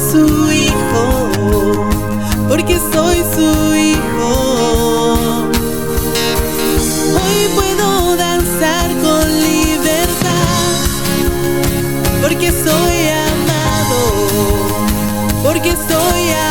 su hijo, porque soy su hijo. Hoy puedo danzar con libertad, porque soy amado, porque soy amado.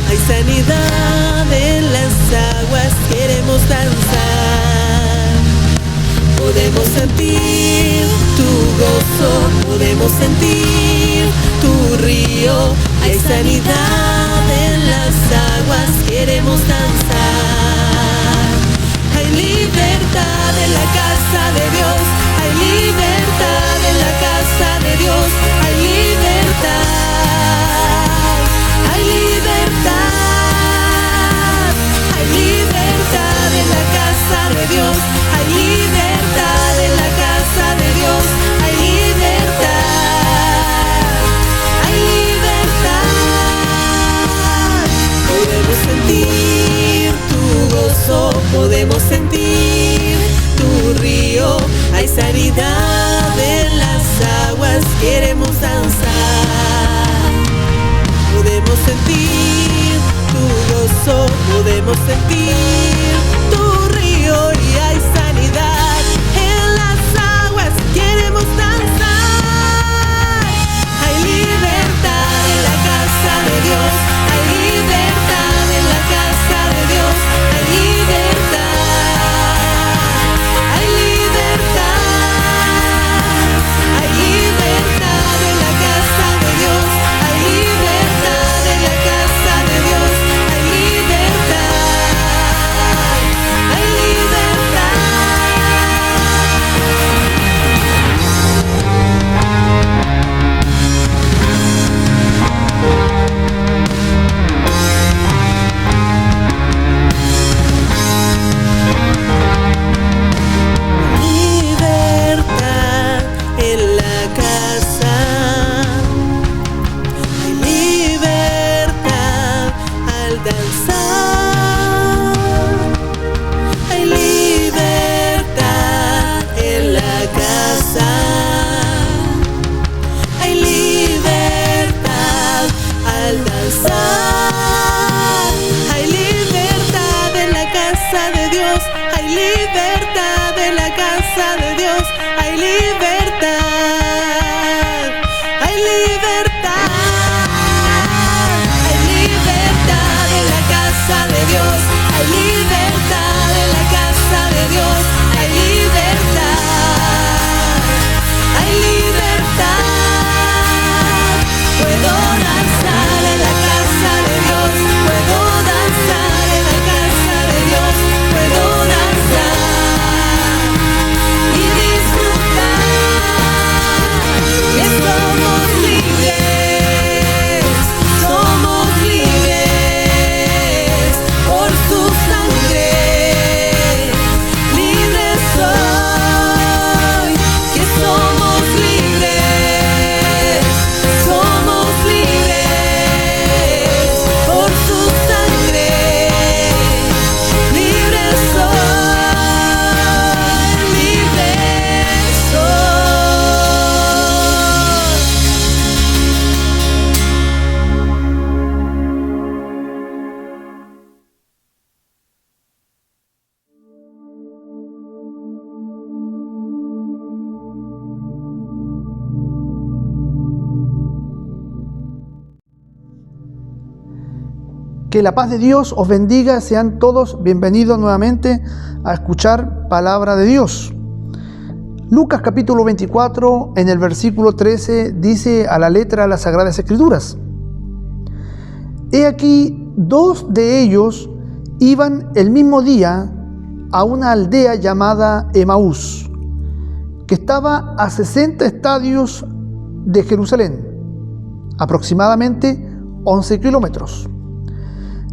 Hay sanidad en las aguas, queremos danzar. Podemos sentir tu gozo, podemos sentir tu río. Hay sanidad en las aguas, queremos danzar. Hay libertad en la casa de Dios, hay libertad en la casa de Dios, hay libertad. Hay libertad en la casa de Dios, hay libertad en la casa de Dios, hay libertad, hay libertad. Podemos sentir tu gozo, podemos sentir tu río, hay sanidad en las aguas, queremos danzar. Podemos sentir tu gozo, podemos sentir tu río y hay sanidad en las aguas, queremos danzar. Hay libertad en la casa de Dios, hay libertad en la casa de Dios, hay libertad, hay libertad, hay libertad en la casa de Dios, hay libertad en la casa de Dios, hay libertad, hay libertad. Libertad en la casa, hay libertad al danzar, hay libertad en la casa, hay libertad al danzar, hay libertad en la casa de Dios, hay libertad en la casa de Dios, hay libertad, hay libertad, hay libertad en la casa de Dios, hay libertad en la casa de Dios, hay libertad, hay libertad. Puedo danzar en la casa de Dios, puedo danzar en la casa de Dios, puedo danzar y disfrutar, que somos libres por su sangre, libres soy, que somos libres por su sangre, libres soy, libres soy. Que la paz de Dios os bendiga, sean todos bienvenidos nuevamente a escuchar palabra de Dios. Lucas capítulo 24, en el versículo 13, dice a la letra las Sagradas Escrituras: He aquí, 2 de ellos iban el mismo día a una aldea llamada Emaús, que estaba a 60 estadios de Jerusalén, aproximadamente 11 kilómetros.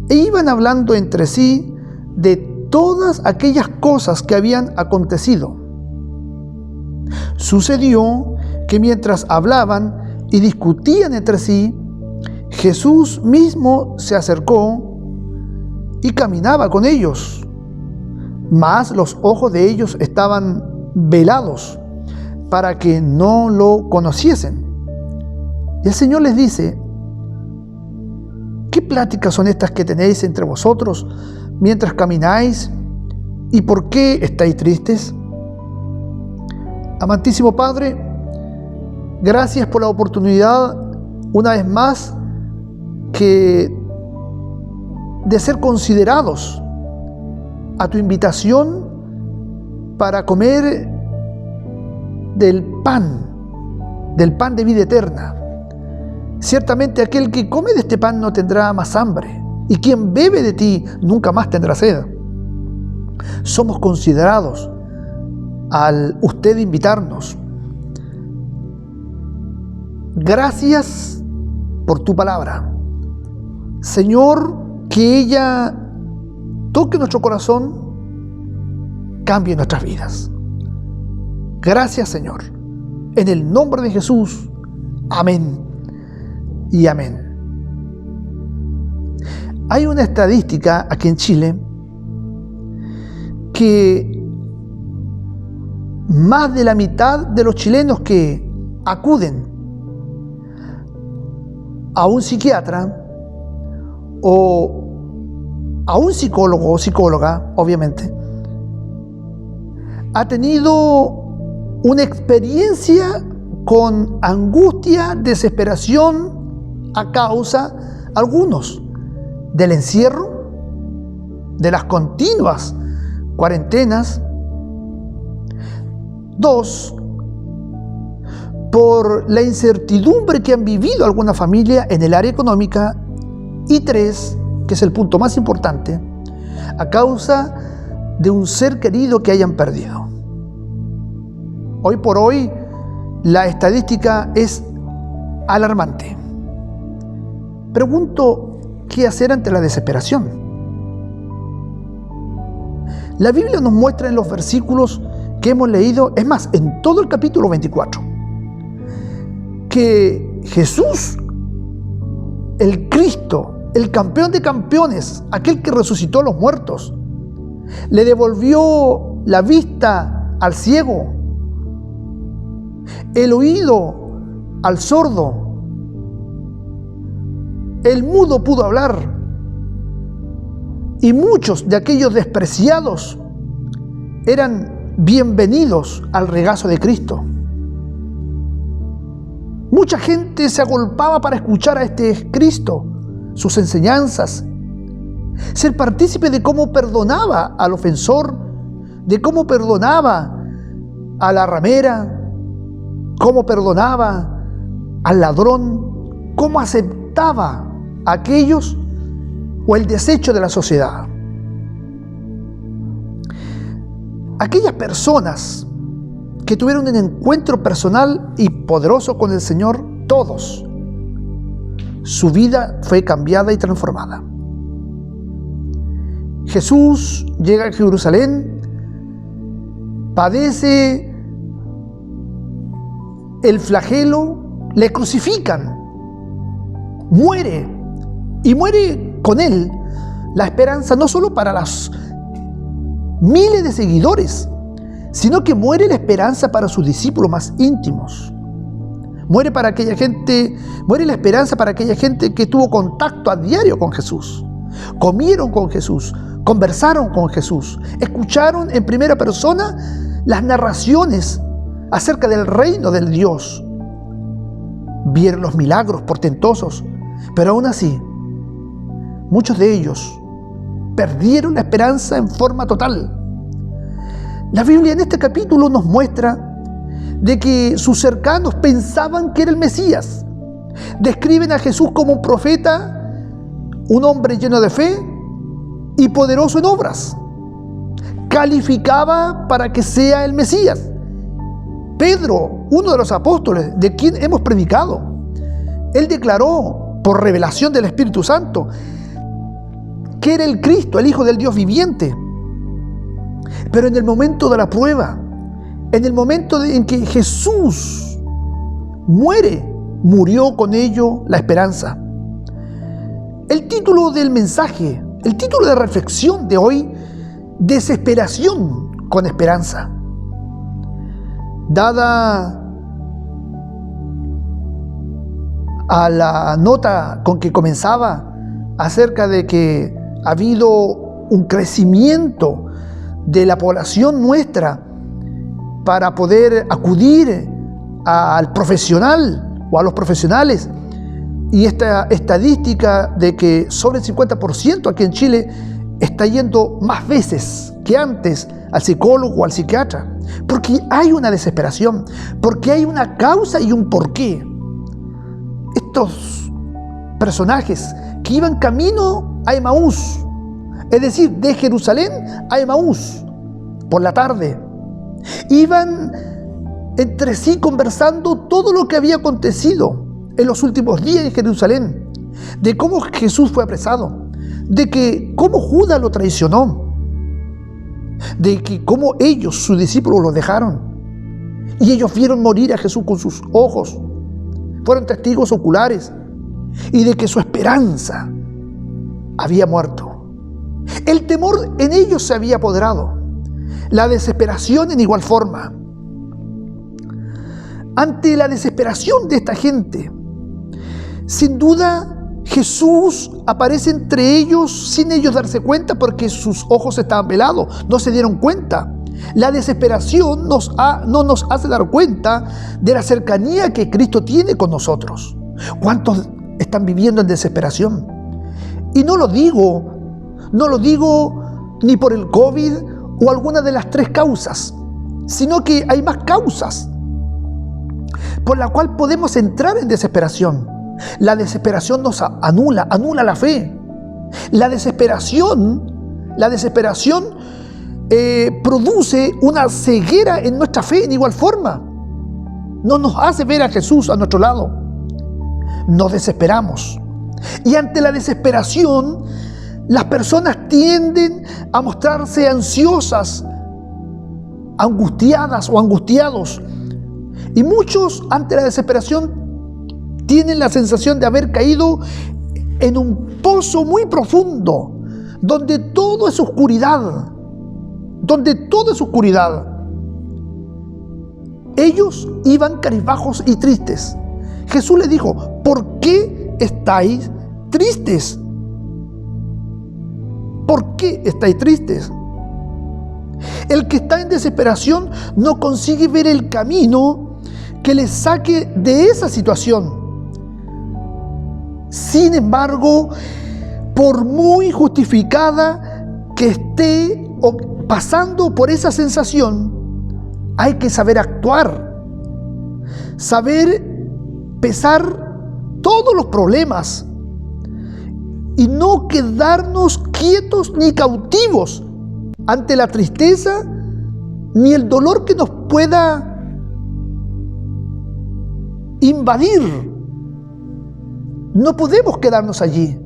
E iban hablando entre sí de todas aquellas cosas que habían acontecido. Sucedió que mientras hablaban y discutían entre sí, Jesús mismo se acercó y caminaba con ellos, mas los ojos de ellos estaban velados para que no lo conociesen. Y el Señor les dice: ¿qué pláticas son estas que tenéis entre vosotros mientras camináis? ¿Y por qué estáis tristes? Amantísimo Padre, gracias por la oportunidad, una vez más, de ser considerados a tu invitación para comer del pan de vida eterna. Ciertamente aquel que come de este pan no tendrá más hambre, y quien bebe de ti nunca más tendrá sed. Somos considerados al usted invitarnos. Gracias por tu palabra. Señor, que ella toque nuestro corazón, cambie nuestras vidas. Gracias, Señor. En el nombre de Jesús. Amén y amén. Hay una estadística aquí en Chile que más de la mitad de los chilenos que acuden a un psiquiatra o a un psicólogo o psicóloga, obviamente, ha tenido una experiencia con angustia, desesperación a causa, algunos, del encierro, de las continuas cuarentenas. 2, por la incertidumbre que han vivido alguna familia en el área económica. Y 3, que es el punto más importante, a causa de un ser querido que hayan perdido. Hoy por hoy, la estadística es alarmante. Pregunto, ¿qué hacer ante la desesperación? La Biblia nos muestra en los versículos que hemos leído, es más, en todo el capítulo 24, que Jesús, el Cristo, el campeón de campeones, aquel que resucitó a los muertos, le devolvió la vista al ciego, el oído al sordo, el mudo pudo hablar, y muchos de aquellos despreciados eran bienvenidos al regazo de Cristo. Mucha gente se agolpaba para escuchar a este Cristo, sus enseñanzas, ser partícipe de cómo perdonaba al ofensor, de cómo perdonaba a la ramera, cómo perdonaba al ladrón, cómo aceptaba a aquellos o el desecho de la sociedad. Aquellas personas que tuvieron un encuentro personal y poderoso con el Señor, todos, su vida fue cambiada y transformada. Jesús llega a Jerusalén, padece el flagelo, le crucifican, muere, y muere con él la esperanza no solo para los miles de seguidores, sino que muere la esperanza para sus discípulos más íntimos. Muere la esperanza para aquella gente que tuvo contacto a diario con Jesús, comieron con Jesús, conversaron con Jesús, escucharon en primera persona las narraciones acerca del reino del Dios, vieron los milagros portentosos, pero aún así, muchos de ellos perdieron la esperanza en forma total. La Biblia en este capítulo nos muestra de que sus cercanos pensaban que era el Mesías. Describen a Jesús como un profeta, un hombre lleno de fe y poderoso en obras. Calificaba para que sea el Mesías. Pedro, uno de los apóstoles de quien hemos predicado, él declaró por revelación del Espíritu Santo que era el Cristo, el Hijo del Dios viviente. Pero en el momento de la prueba, En el momento en que Jesús muere, murió con ello la esperanza. El título del mensaje, el título de reflexión de hoy: desesperación con esperanza. Dada a la nota con que comenzaba acerca de que ha habido un crecimiento de la población nuestra para poder acudir al profesional o a los profesionales, y esta estadística de que sobre el 50% aquí en Chile está yendo más veces que antes al psicólogo o al psiquiatra, porque hay una desesperación, porque hay una causa y un porqué. Estos personajes que iban camino a Emaús, es decir, de Jerusalén a Emaús, por la tarde, iban entre sí conversando todo lo que había acontecido en los últimos días en Jerusalén, de cómo Jesús fue apresado, de que cómo Judas lo traicionó, de que cómo ellos, sus discípulos, lo dejaron, y ellos vieron morir a Jesús con sus ojos, fueron testigos oculares, y de que su esperanza había muerto. El temor en ellos se había apoderado, la desesperación en igual forma. Ante la desesperación de esta gente, sin duda Jesús aparece entre ellos sin ellos darse cuenta, porque sus ojos estaban velados, no se dieron cuenta. La desesperación no nos hace dar cuenta de la cercanía que Cristo tiene con nosotros. ¿Cuántos están viviendo en desesperación? Y no lo digo ni por el COVID o alguna de las 3 causas, sino que hay más causas por la cual podemos entrar en desesperación. La desesperación nos anula la fe. La desesperación produce una ceguera en nuestra fe en igual forma. No nos hace ver a Jesús a nuestro lado. Nos desesperamos. Y ante la desesperación, las personas tienden a mostrarse ansiosas, angustiadas o angustiados. Y muchos, ante la desesperación, tienen la sensación de haber caído en un pozo muy profundo, donde todo es oscuridad. Ellos iban cabizbajos y tristes. Jesús les dijo: ¿por qué estáis tristes? ¿Por qué estáis tristes? El que está en desesperación no consigue ver el camino que le saque de esa situación. Sin embargo, por muy justificada que esté pasando por esa sensación, hay que saber actuar, saber pesar todos los problemas y no quedarnos quietos ni cautivos ante la tristeza ni el dolor que nos pueda invadir. No podemos quedarnos allí.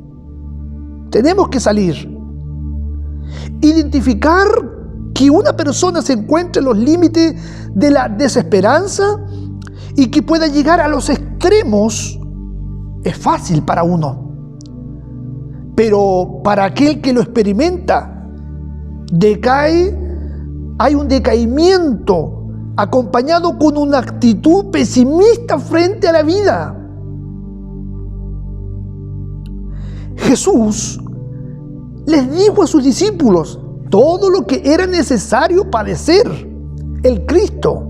Tenemos que salir. Identificar que una persona se encuentra en los límites de la desesperanza y que pueda llegar a los extremos es fácil para uno. Pero para aquel que lo experimenta, hay un decaimiento acompañado con una actitud pesimista frente a la vida. Jesús les dijo a sus discípulos todo lo que era necesario padecer el Cristo.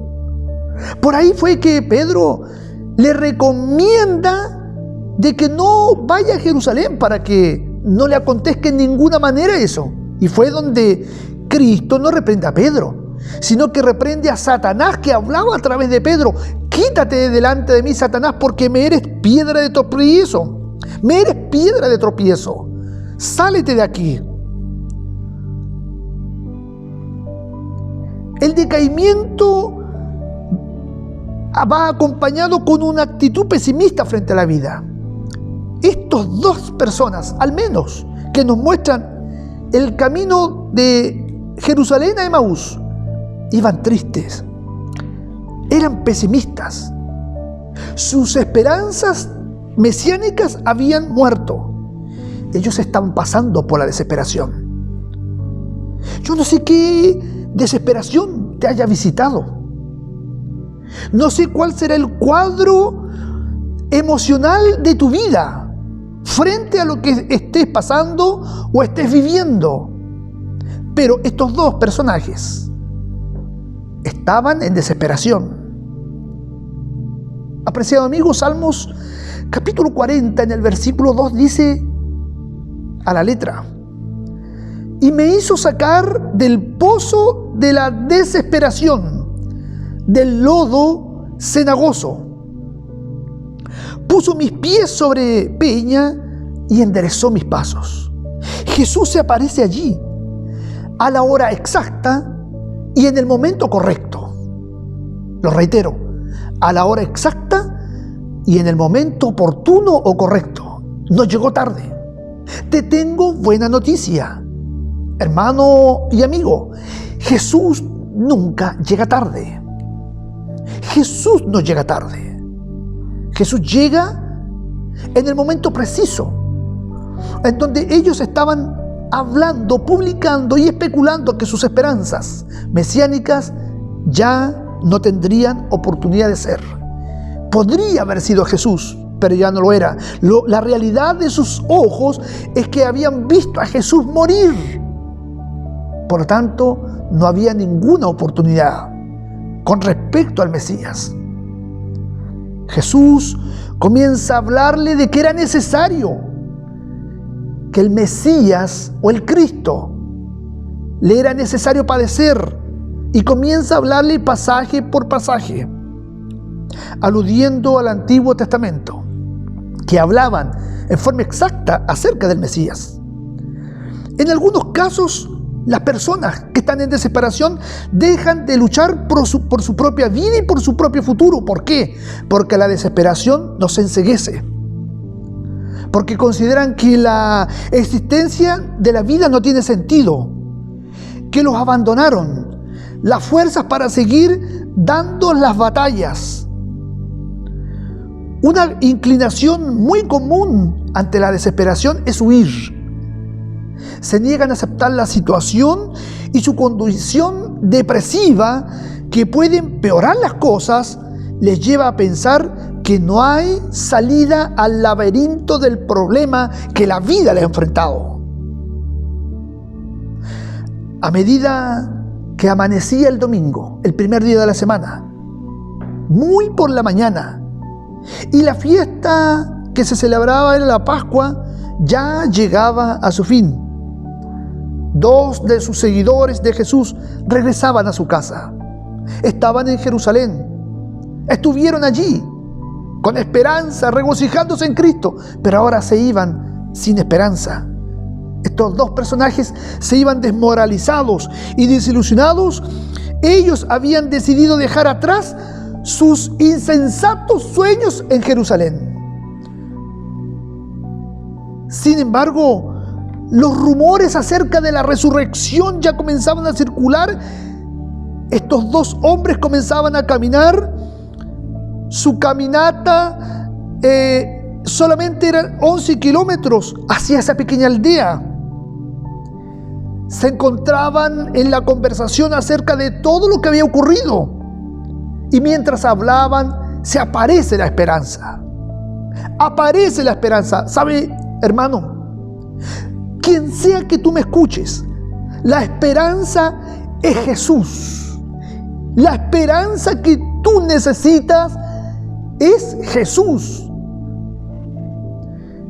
Por ahí fue que Pedro le recomienda de que no vaya a Jerusalén para que no le acontezca en ninguna manera eso. Y fue donde Cristo no reprende a Pedro, sino que reprende a Satanás, que hablaba a través de Pedro: quítate de delante de mí, Satanás, porque me eres piedra de tropiezo. Me eres piedra de tropiezo. Sálete de aquí. El decaimiento va acompañado con una actitud pesimista frente a la vida. Estos 2 personas, al menos, que nos muestran el camino de Jerusalén a Emaús, iban tristes, eran pesimistas. Sus esperanzas mesiánicas habían muerto. Ellos estaban pasando por la desesperación. Yo no sé qué desesperación te haya visitado. No sé cuál será el cuadro emocional de tu vida frente a lo que estés pasando o estés viviendo. Pero estos dos personajes estaban en desesperación. Apreciado amigo, Salmos capítulo 40 en el versículo 2 dice a la letra: y me hizo sacar del pozo de la desesperación, del lodo cenagoso. Puso mis pies sobre peña y enderezó mis pasos. Jesús se aparece allí a la hora exacta y en el momento correcto. Lo reitero, a la hora exacta y en el momento oportuno o correcto. No llegó tarde. Te tengo buena noticia, hermano y amigo. Jesús nunca llega tarde. Jesús no llega tarde. Jesús llega en el momento preciso, en donde ellos estaban hablando, publicando y especulando que sus esperanzas mesiánicas ya no tendrían oportunidad de ser. Podría haber sido Jesús, pero ya no lo era. La realidad de sus ojos es que habían visto a Jesús morir. Por lo tanto, no había ninguna oportunidad con respecto al Mesías. Jesús comienza a hablarle de que era necesario que el Mesías o el Cristo le era necesario padecer, y comienza a hablarle pasaje por pasaje, aludiendo al Antiguo Testamento, que hablaban en forma exacta acerca del Mesías. En algunos casos, las personas que están en desesperación dejan de luchar por su propia vida y por su propio futuro. ¿Por qué? Porque la desesperación nos enceguece. Porque consideran que la existencia de la vida no tiene sentido, que los abandonaron las fuerzas para seguir dando las batallas. Una inclinación muy común ante la desesperación es huir. Se niegan a aceptar la situación y su condición depresiva, que puede empeorar las cosas, les lleva a pensar que no hay salida al laberinto del problema que la vida les ha enfrentado. A medida que amanecía el domingo, el primer día de la semana, muy por la mañana, y la fiesta que se celebraba en la Pascua ya llegaba a su fin, dos de sus seguidores de Jesús regresaban a su casa. Estaban en Jerusalén. Estuvieron allí con esperanza, regocijándose en Cristo, pero ahora se iban sin esperanza. Estos dos personajes se iban desmoralizados y desilusionados. Ellos habían decidido dejar atrás sus insensatos sueños en Jerusalén. Sin embargo, los rumores acerca de la resurrección ya comenzaban a circular. Estos dos hombres comenzaban a caminar. Su caminata solamente eran 11 kilómetros hacia esa pequeña aldea. Se encontraban en la conversación acerca de todo lo que había ocurrido. Y mientras hablaban, se aparece la esperanza. Aparece la esperanza. ¿Sabe, hermano? Quien sea que tú me escuches, la esperanza es Jesús. La esperanza que tú necesitas es Jesús.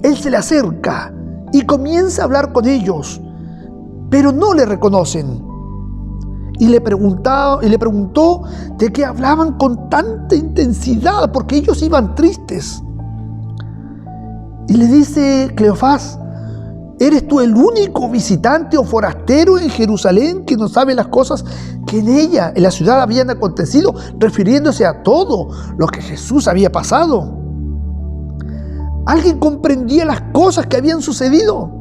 Él se le acerca y comienza a hablar con ellos, pero no le reconocen. Y le preguntó de qué hablaban con tanta intensidad, porque ellos iban tristes. Y le dice Cleofás: ¿eres tú el único visitante o forastero en Jerusalén que no sabe las cosas que en ella, en la ciudad, habían acontecido, refiriéndose a todo lo que Jesús había pasado? Alguien comprendía las cosas que habían sucedido,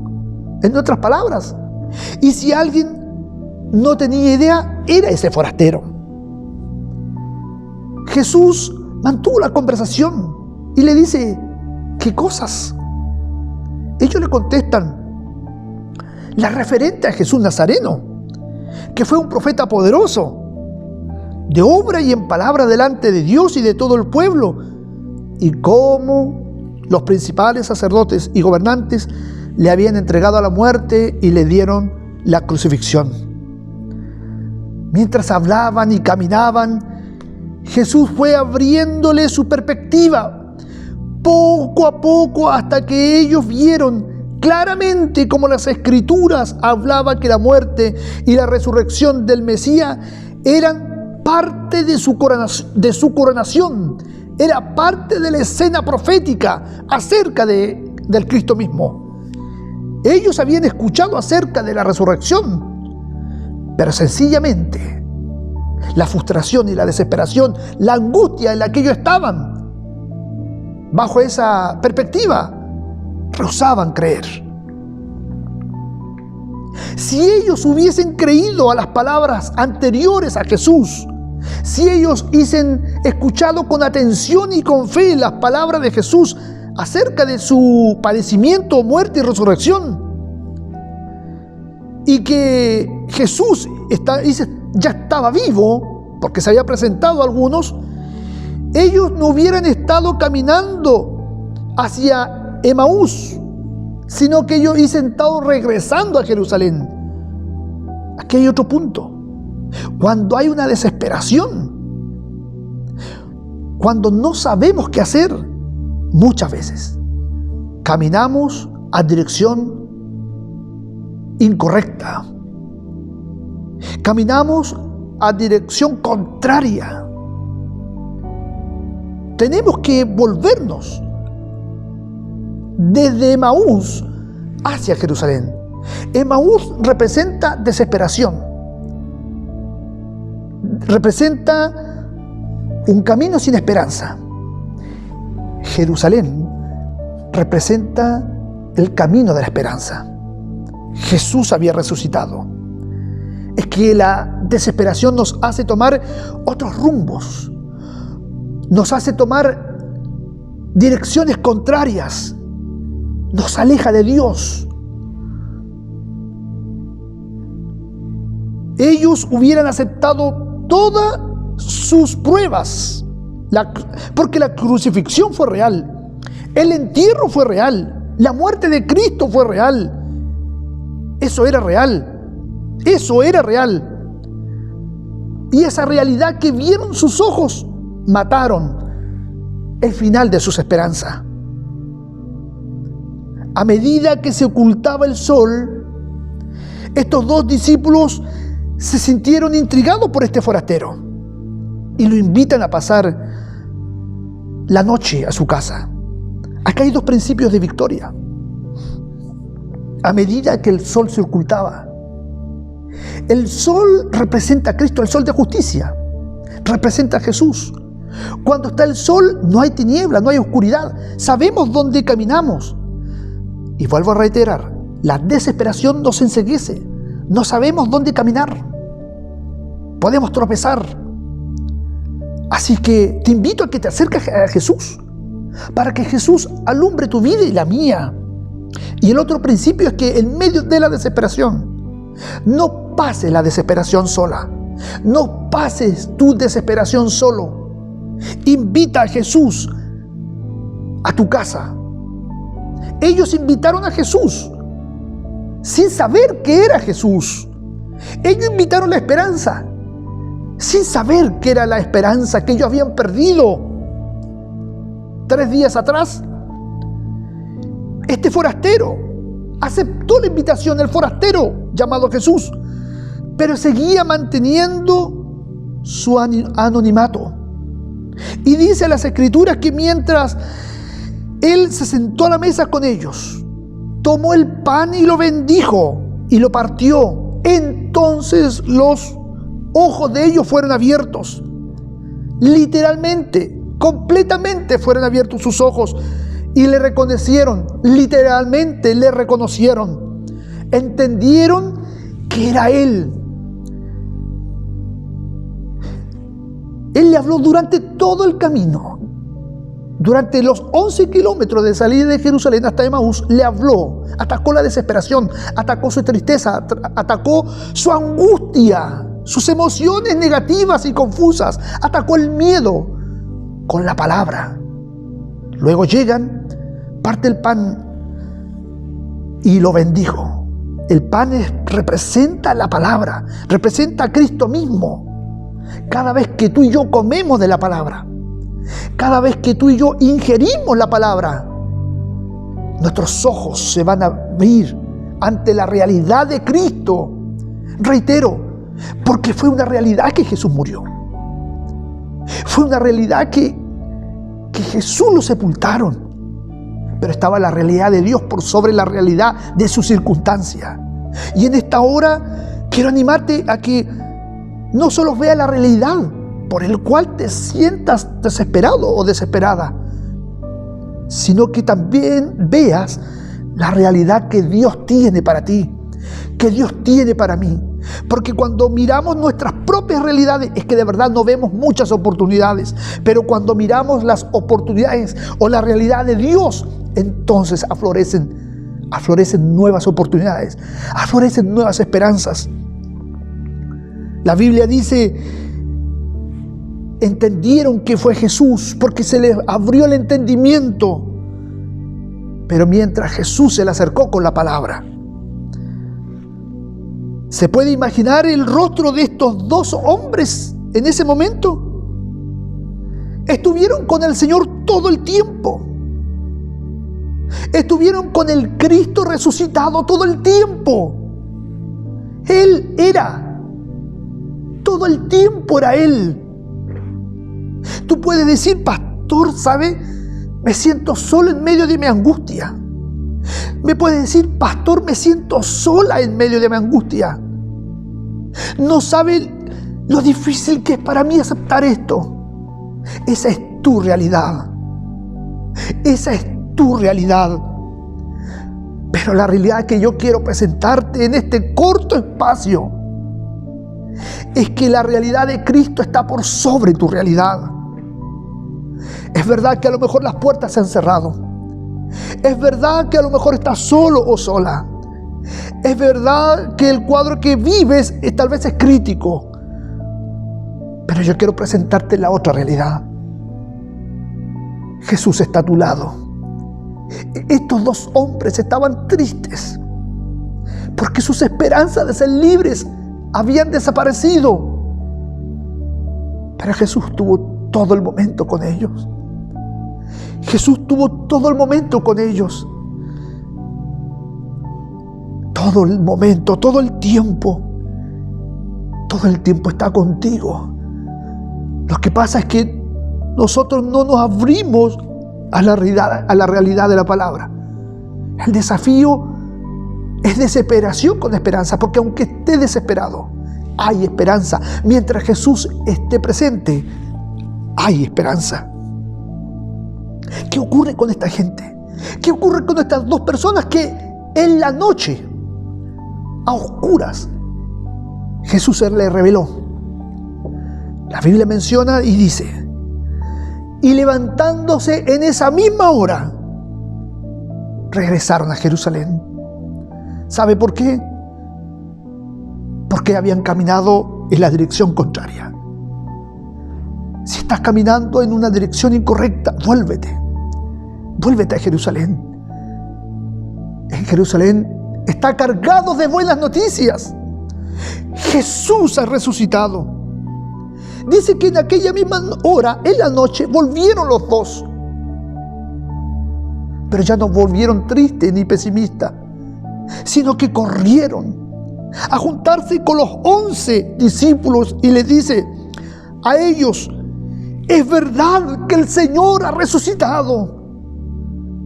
en otras palabras. Y si alguien no tenía idea, era ese forastero. Jesús mantuvo la conversación y le dice, ¿qué cosas? Ellos le contestan, la referente a Jesús Nazareno, que fue un profeta poderoso, de obra y en palabra delante de Dios y de todo el pueblo, y cómo los principales sacerdotes y gobernantes le habían entregado a la muerte y le dieron la crucifixión. Mientras hablaban y caminaban, Jesús fue abriéndole su perspectiva, poco a poco, hasta que ellos vieron claramente cómo las Escrituras hablaban que la muerte y la resurrección del Mesías eran parte de su coronación, era parte de la escena profética acerca del Cristo mismo. Ellos habían escuchado acerca de la resurrección, pero sencillamente la frustración y la desesperación, la angustia en la que ellos estaban, bajo esa perspectiva, rehusaban creer. Si ellos hubiesen creído a las palabras anteriores a Jesús, si ellos hubiesen escuchado con atención y con fe las palabras de Jesús acerca de su padecimiento, muerte y resurrección, y que Jesús ya estaba vivo, porque se había presentado a algunos, ellos no hubieran estado caminando hacia Emaús, sino que ellos hubiesen estado regresando a Jerusalén. Aquí hay otro punto. Cuando hay una desesperación, cuando no sabemos qué hacer, muchas veces caminamos a dirección incorrecta. Caminamos a dirección contraria. Tenemos que volvernos desde Emaús hacia Jerusalén. Emaús representa desesperación. Representa un camino sin esperanza. Jerusalén representa el camino de la esperanza. Jesús había resucitado. Es que la desesperación nos hace tomar otros rumbos, nos hace tomar direcciones contrarias, nos aleja de Dios. Ellos hubieran aceptado todas sus pruebas, porque la crucifixión fue real, el entierro fue real, la muerte de Cristo fue real. Eso era real. Eso era real. Y esa realidad que vieron sus ojos mataron el final de sus esperanzas. A medida que se ocultaba el sol, estos dos discípulos se sintieron intrigados por este forastero y lo invitan a pasar la noche a su casa. Acá hay dos principios de victoria. A medida que el sol se ocultaba, el sol representa a Cristo, el sol de justicia, representa a Jesús. Cuando está el sol no hay tiniebla, no hay oscuridad, sabemos dónde caminamos. Y vuelvo a reiterar, la desesperación nos enceguece, no sabemos dónde caminar, podemos tropezar. Así que te invito a que te acerques a Jesús, para que Jesús alumbre tu vida y la mía. Y el otro principio es que en medio de la desesperación, no pases la desesperación sola. No pases tu desesperación solo. Invita a Jesús a tu casa. Ellos invitaron a Jesús sin saber qué era Jesús. Ellos invitaron la esperanza sin saber qué era la esperanza que ellos habían perdido. 3 días atrás, este forastero aceptó la invitación, el forastero llamado Jesús, pero seguía manteniendo su anonimato. Y dice las Escrituras que mientras él se sentó a la mesa con ellos, tomó el pan y lo bendijo y lo partió. Entonces los ojos de ellos fueron abiertos. Literalmente, completamente fueron abiertos sus ojos. Y le reconocieron, literalmente le reconocieron. Entendieron que era Él. Él le habló durante todo el camino. Durante los 11 kilómetros de salida de Jerusalén hasta Emaús, le habló. Atacó la desesperación, atacó su tristeza, atacó su angustia, sus emociones negativas y confusas, atacó el miedo con la palabra. Luego llegan, parte el pan y lo bendijo. El pan representa la palabra, representa a Cristo mismo. Cada vez que tú y yo comemos de la palabra, cada vez que tú y yo ingerimos la palabra, nuestros ojos se van a abrir ante la realidad de Cristo. Reitero, porque fue una realidad que Jesús murió. Fue una realidad que Jesús lo sepultaron. Pero estaba la realidad de Dios por sobre la realidad de su circunstancia. Y en esta hora quiero animarte a que no solo veas la realidad por el cual te sientas desesperado o desesperada, sino que también veas la realidad que Dios tiene para ti, que Dios tiene para mí. Porque cuando miramos nuestras propias realidades es que de verdad no vemos muchas oportunidades, pero cuando miramos las oportunidades o la realidad de Dios, entonces aflorecen nuevas oportunidades, aflorecen nuevas esperanzas. La Biblia dice: entendieron que fue Jesús porque se les abrió el entendimiento. Pero mientras Jesús se le acercó con la palabra, ¿se puede imaginar el rostro de estos dos hombres en ese momento? Estuvieron con el Señor todo el tiempo. Estuvieron con el Cristo resucitado todo el tiempo. Él era. Todo el tiempo era Él. Tú puedes decir: pastor, ¿sabe? Me siento solo en medio de mi angustia. Me puedes decir: pastor, me siento sola en medio de mi angustia. No sabe lo difícil que es para mí aceptar esto. Esa es tu realidad. Esa es tu realidad. Pero la realidad que yo quiero presentarte en este corto espacio es que la realidad de Cristo está por sobre tu realidad. Es verdad que a lo mejor las puertas se han cerrado. Es verdad que a lo mejor estás solo o sola. Es verdad que el cuadro que vives tal vez es crítico. Pero yo quiero presentarte la otra realidad. Jesús está a tu lado. Estos dos hombres estaban tristes porque sus esperanzas de ser libres habían desaparecido. Pero Jesús tuvo todo el momento con ellos. Jesús tuvo todo el momento con ellos. Todo el momento, todo el tiempo. Todo el tiempo está contigo. Lo que pasa es que nosotros no nos abrimos a la realidad de la palabra. El desafío es desesperación con esperanza, porque aunque esté desesperado, hay esperanza. Mientras Jesús esté presente, hay esperanza. ¿Qué ocurre con esta gente? ¿Qué ocurre con estas dos personas que en la noche, a oscuras, Jesús se les reveló? La Biblia menciona y dice: y levantándose en esa misma hora, regresaron a Jerusalén. ¿Sabe por qué? Porque habían caminado en la dirección contraria. Si estás caminando en una dirección incorrecta, vuélvete a Jerusalén. En Jerusalén está cargado de buenas noticias. Jesús ha resucitado. Dice que en aquella misma hora, en la noche, volvieron los dos. Pero ya no volvieron tristes ni pesimistas, sino que corrieron a juntarse con los 11 discípulos y les dice a ellos: es verdad que el Señor ha resucitado.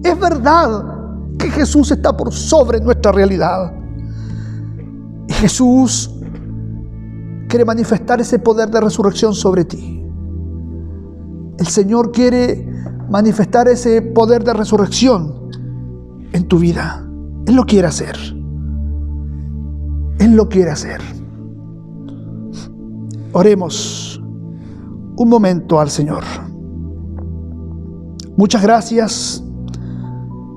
Es verdad que Jesús está por sobre nuestra realidad. Y Jesús quiere manifestar ese poder de resurrección sobre ti. El Señor quiere manifestar ese poder de resurrección en tu vida. Él lo quiere hacer. Él lo quiere hacer. Oremos. un momento al Señor. Muchas gracias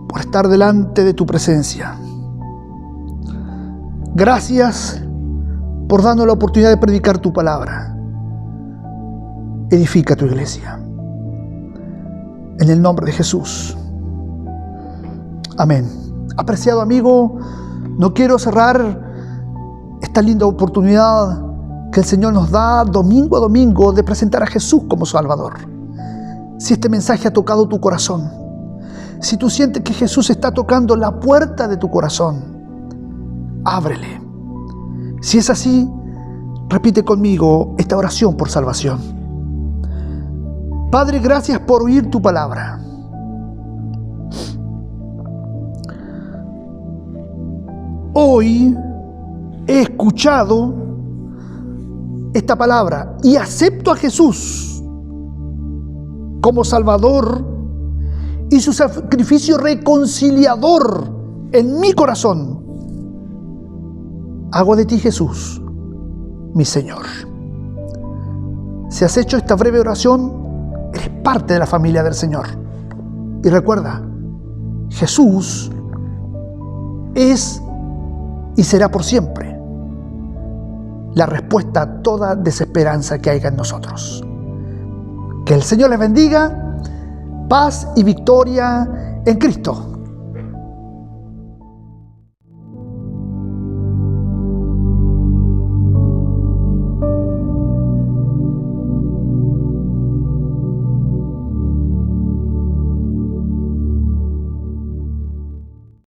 por estar delante de tu presencia. Gracias por darnos la oportunidad de predicar tu palabra. Edifica tu iglesia. En el nombre de Jesús. Amén. Apreciado amigo, no quiero cerrar esta linda oportunidad que el Señor nos da domingo a domingo de presentar a Jesús como Salvador. Si este mensaje ha tocado tu corazón, si tú sientes que Jesús está tocando la puerta de tu corazón, ábrele. Si es así, repite conmigo esta oración por salvación. Padre, gracias por oír tu palabra. Hoy he escuchado esta palabra y acepto a Jesús como Salvador y su sacrificio reconciliador en mi corazón. Hago de ti, Jesús, mi Señor. Si has hecho esta breve oración, eres parte de la familia del Señor. Y recuerda, Jesús es y será por siempre la respuesta a toda desesperanza que haya en nosotros. Que el Señor les bendiga, paz y victoria en Cristo.